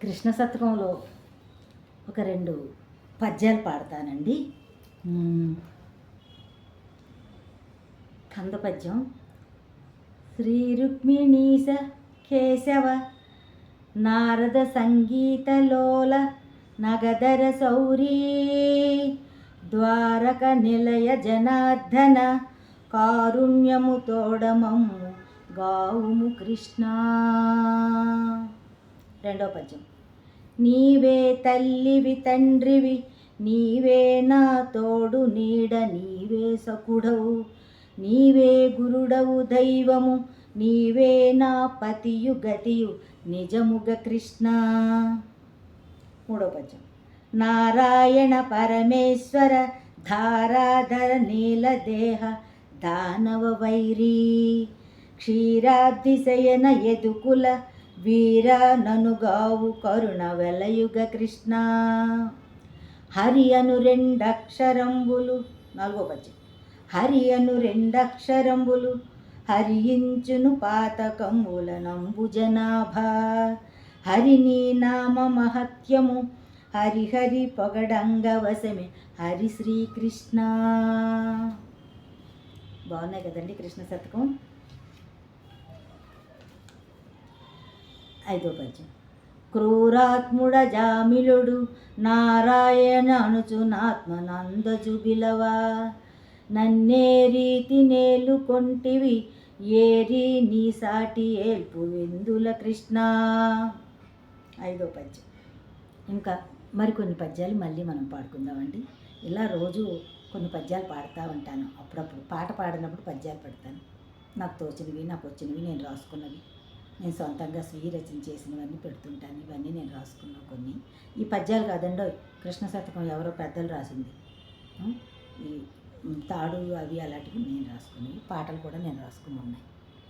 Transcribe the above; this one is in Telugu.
కృష్ణ శతకంలో ఒక 2 పద్యాలు పాడతానండి. కంద పద్యం. శ్రీ రుక్మిణీశ కేశవ నారద సంగీతలోల నగధర సౌరీ ద్వారక నిలయ జనార్దన కారుణ్యము తోడమమ్ము గావుము కృష్ణ. రెండో పద్యం. నీవే తల్లివి తండ్రివి, నీవే నా తోడు నీడ, నీవే సకుడవు, నీవే గురుడవు దైవము, నీవే నా పతియు గతియు నిజముగ కృష్ణ. మూడో పద్యం. నారాయణ పరమేశ్వర ధారాధర నీలదేహ దానవ వైరీ క్షీరాబ్ధిశయన యదుకుల వీర ననుగావు కరుణ వెలయుగ కృష్ణ. హరి అను 2 అక్షరంబులు. నాలుగో పద్యం. హరి అను 2 అక్షరంబులు హరించును పాతకంబుల నంబు జనాభా, హరి నీ నామ మహత్యము హరిహరి పొగడంగవశమే హరి శ్రీకృష్ణ. బాగున్నాయి కదండి కృష్ణ శతకం. ఐదో పద్యం. క్రూరాత్ముడ జామిలుడు నారాయణ అనుచునాత్మనందజు బిలవా, నన్నే రీతి నేలు కొంటివి ఏరి నీ సాటి ఏల్పు వెందుల కృష్ణ. ఐదో పద్యం. ఇంకా మరికొన్ని పద్యాలు మళ్ళీ మనం పాడుకుందామండి. ఇలా రోజు కొన్ని పద్యాలు పాడుతూ ఉంటాను. అప్పుడప్పుడు పాట పాడినప్పుడు పద్యాలు పెడతాను. నాకు తోచినవి, నాకు వచ్చినవి, నేను రాసుకున్నవి, నేను సొంతంగా స్వీయ రచన చేసినవన్నీ పెడుతుంటాను. ఇవన్నీ నేను రాసుకున్నా కొన్ని. ఈ పద్యాలు కాదండో కృష్ణ శతకం ఎవరో పెద్దలు రాసింది. ఈ తాడు అవి అలాంటివి నేను రాసుకున్నవి. పాటలు కూడా నేను రాసుకుని ఉన్నాయి.